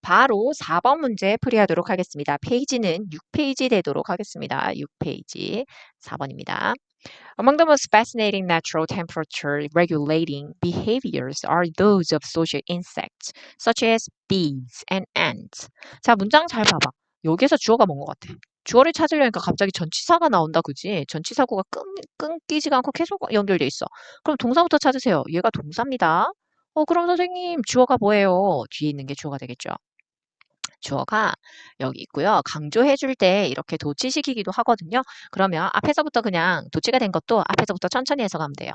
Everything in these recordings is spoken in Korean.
바로 4번 문제 풀이하도록 하겠습니다. 페이지는 6페이지 되도록 하겠습니다. 6페이지 4번입니다. Among the most fascinating natural temperature regulating behaviors are those of social insects, such as bees and ants. 자, 문장 잘 봐봐. 여기에서 주어가 뭔 것 같아? 주어를 찾으려니까 갑자기 전치사가 나온다, 그지? 전치사구가 끊기지가 않고 계속 연결돼 있어. 그럼 동사부터 찾으세요. 얘가 동사입니다. 그럼 선생님, 주어가 뭐예요? 뒤에 있는 게 주어가 되겠죠. 주어가 여기 있고요. 강조해 줄 때 이렇게 도치시키기도 하거든요. 그러면 앞에서부터 그냥 도치가 된 것도 앞에서부터 천천히 해석하면 돼요.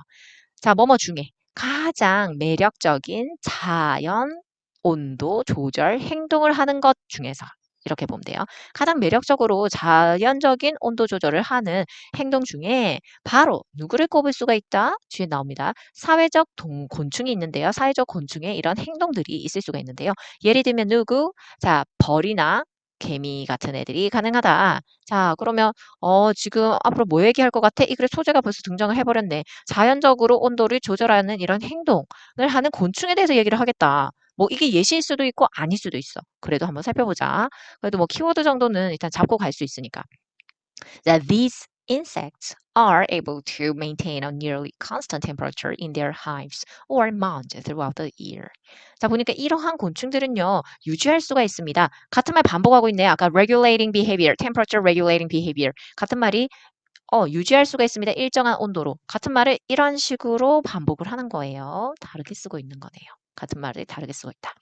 자, 뭐뭐 중에 가장 매력적인 자연 온도 조절 행동을 하는 것 중에서 이렇게 보면 돼요. 가장 매력적으로 자연적인 온도 조절을 하는 행동 중에 바로 누구를 꼽을 수가 있다? 뒤에 나옵니다. 사회적 곤충이 있는데요. 사회적 곤충에 이런 행동들이 있을 수가 있는데요. 예를 들면 누구? 자, 벌이나 개미 같은 애들이 가능하다. 자, 그러면 지금 앞으로 뭐 얘기할 것 같아? 이 글의 소재가 벌써 등장을 해버렸네. 자연적으로 온도를 조절하는 이런 행동을 하는 곤충에 대해서 얘기를 하겠다. 뭐 이게 예시일 수도 있고 아닐 수도 있어. 그래도 한번 살펴보자. 그래도 뭐 키워드 정도는 일단 잡고 갈 수 있으니까. That these insects are able to maintain a nearly constant temperature in their hives or mounds throughout the year. 자, 보니까 이러한 곤충들은요, 유지할 수가 있습니다. 같은 말 반복하고 있네. 아까 regulating behavior, temperature regulating behavior. 같은 말이 유지할 수가 있습니다. 일정한 온도로. 같은 말을 이런 식으로 반복을 하는 거예요. 다르게 쓰고 있는 거네요. 같은 말을 다르게 쓰고 있다.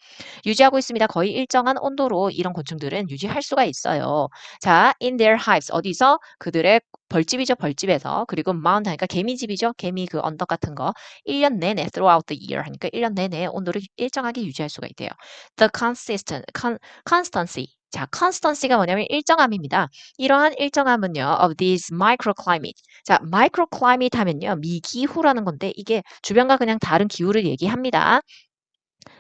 유지하고 있습니다. 거의 일정한 온도로 이런 곤충들은 유지할 수가 있어요. 자, in their hives. 어디서? 그들의 벌집이죠. 벌집에서. 그리고 mound 하니까 개미집이죠. 개미 그 언덕 같은 거. 1년 내내 throughout the year 하니까 1년 내내 온도를 일정하게 유지할 수가 있대요. The constancy. 자, constancy가 뭐냐면 일정함입니다. 이러한 일정함은요, of these microclimate. 자, microclimate 하면요, 미기후라는 건데 이게 주변과 그냥 다른 기후를 얘기합니다.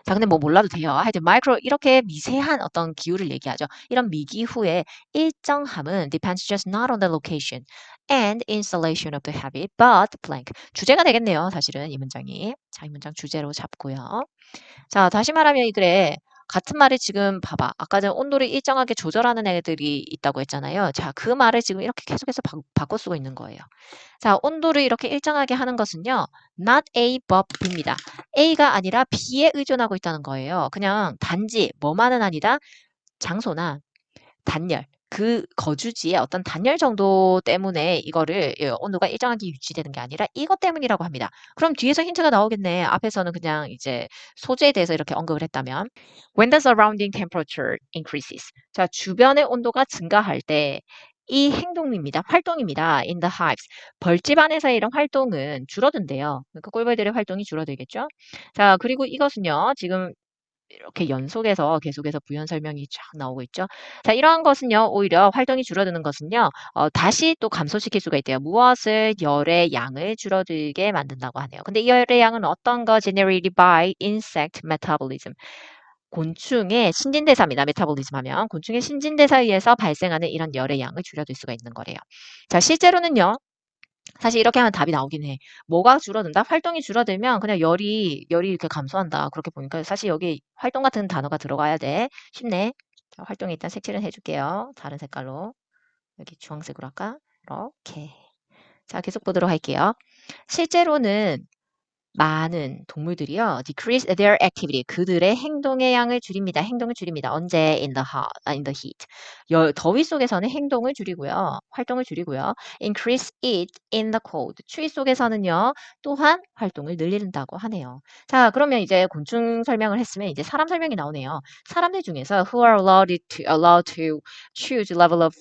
자, 근데 뭐 몰라도 돼요. 하여튼 마이크로 이렇게 미세한 어떤 기후를 얘기하죠. 이런 미기후의 일정함은 depends just not on the location and installation of the habit, but blank. 주제가 되겠네요. 사실은 이 문장이. 자, 이 문장 주제로 잡고요. 자, 다시 말하면 이 글에 같은 말을 지금 봐봐. 아까 전 온도를 일정하게 조절하는 애들이 있다고 했잖아요. 자, 그 말을 지금 이렇게 계속해서 바꿔 쓰고 있는 거예요. 자, 온도를 이렇게 일정하게 하는 것은요. not A but B입니다. A가 아니라 B에 의존하고 있다는 거예요. 그냥 단지 뭐만은 아니다. 장소나 단열. 그 거주지의 어떤 단열 정도 때문에 이거를 온도가 일정하게 유지되는 게 아니라 이것 때문이라고 합니다. 그럼 뒤에서 힌트가 나오겠네. 앞에서는 그냥 이제 소재에 대해서 이렇게 언급을 했다면 When the surrounding temperature increases. 자, 주변의 온도가 증가할 때 이 행동입니다. 활동입니다. In the hives. 벌집 안에서의 이런 활동은 줄어든대요. 그러니까 꿀벌들의 활동이 줄어들겠죠. 자, 그리고 이것은요. 지금 이렇게 연속해서 계속해서 부연 설명이 쫙 나오고 있죠. 자, 이러한 것은요, 오히려 활동이 줄어드는 것은요, 다시 또 감소시킬 수가 있대요. 무엇을? 열의 양을 줄어들게 만든다고 하네요. 근데 이 열의 양은 어떤 거? Generated by insect metabolism. 곤충의 신진대사입니다. 메타볼리즘 하면 곤충의 신진대사에 의해서 발생하는 이런 열의 양을 줄여들 수가 있는 거래요. 자, 실제로는요. 사실 이렇게 하면 답이 나오긴 해. 뭐가 줄어든다? 활동이 줄어들면 그냥 열이 이렇게 감소한다. 그렇게 보니까 사실 여기 활동 같은 단어가 들어가야 돼. 쉽네. 자, 활동에 일단 색칠은 해줄게요. 다른 색깔로. 여기 주황색으로 할까? 이렇게. 자, 계속 보도록 할게요. 실제로는 많은 동물들이요. decrease their activity. 그들의 행동의 양을 줄입니다. 행동을 줄입니다. 언제? in the heat. 더위 속에서는 행동을 줄이고요. 활동을 줄이고요. increase it in the cold. 추위 속에서는요. 또한 활동을 늘린다고 하네요. 자, 그러면 이제 곤충 설명을 했으면 이제 사람 설명이 나오네요. 사람들 중에서 who are allowed to choose level of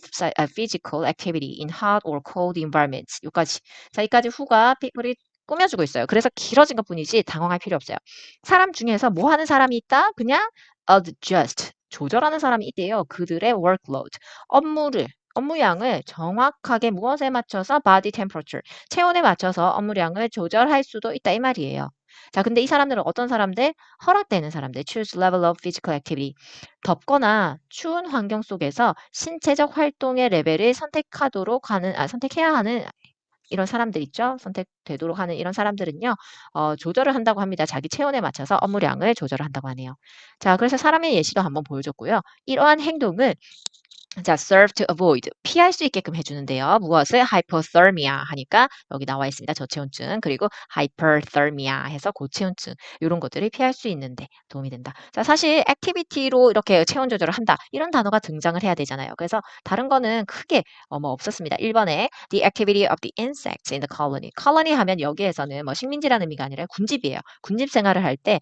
physical activity in hot or cold environments. 여기까지. 자, 여기까지 who가 people이 꾸며주고 있어요. 그래서 길어진 것뿐이지 당황할 필요 없어요. 사람 중에서 뭐 하는 사람이 있다? 그냥 adjust, 조절하는 사람이 있대요. 그들의 workload, 업무량을 정확하게 무엇에 맞춰서 body temperature, 체온에 맞춰서 업무량을 조절할 수도 있다 이 말이에요. 자, 근데 이 사람들은 어떤 사람들? 허락되는 사람들. choose level of physical activity. 덥거나 추운 환경 속에서 신체적 활동의 레벨을 선택해야 하는 이런 사람들 있죠? 선택되는 되도록 하는 이런 사람들은요, 조절을 한다고 합니다. 자기 체온에 맞춰서 업무량을 조절을 한다고 하네요. 자, 그래서 사람의 예시도 한번 보여줬고요. 이러한 행동은 자, serve to avoid. 피할 수 있게끔 해주는데요. 무엇을? hypothermia 하니까 여기 나와 있습니다. 저체온증. 그리고 hyperthermia 해서 고체온증. 이런 것들을 피할 수 있는데 도움이 된다. 자, 사실 activity로 이렇게 체온 조절을 한다. 이런 단어가 등장을 해야 되잖아요. 그래서 다른 거는 크게 뭐 없었습니다. 1번에 the activity of the insects in the colony. colony 하면 여기에서는 뭐 식민지라는 의미가 아니라 군집이에요. 군집 생활을 할 때,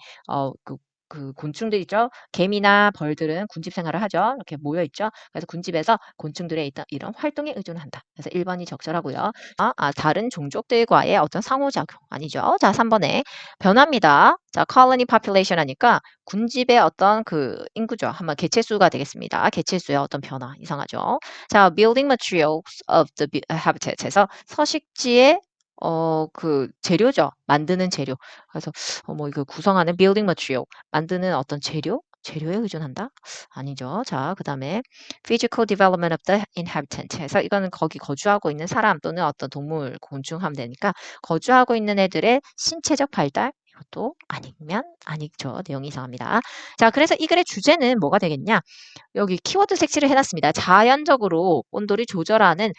그 곤충들 있죠. 개미나 벌들은 군집 생활을 하죠. 이렇게 모여 있죠. 그래서 군집에서 곤충들의 이런 활동에 의존한다. 그래서 1번이 적절하고요. 다른 종족들과의 어떤 상호작용 아니죠. 자, 3번에 변화입니다. 자, colony population 하니까 군집의 어떤 그 인구죠. 한번 개체수가 되겠습니다. 개체수의 어떤 변화 이상하죠. 자, building materials of the habitat에서 서식지의 그 재료죠. 만드는 재료. 그래서 뭐 이거 구성하는 building material 만드는 어떤 재료? 재료에 의존한다? 아니죠. 자, 그 다음에 physical development of the inhabitant 해서 이거는 거기 거주하고 있는 사람 또는 어떤 동물, 곤충 하면 되니까 거주하고 있는 애들의 신체적 발달? 이것도 아니면 아니죠. 내용이 이상합니다. 자, 그래서 이 글의 주제는 뭐가 되겠냐? 여기 키워드 색칠을 해놨습니다. 자연적으로 온도를 조절하는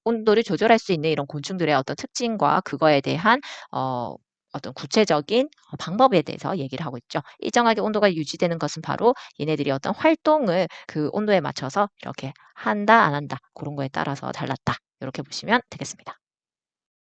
온도를 조절할 수 있는 이런 곤충들의 어떤 특징과 그거에 대한 어떤 구체적인 방법에 대해서 얘기를 하고 있죠. 일정하게 온도가 유지되는 것은 바로 얘네들이 어떤 활동을 그 온도에 맞춰서 이렇게 한다, 안 한다. 그런 거에 따라서 달랐다. 이렇게 보시면 되겠습니다.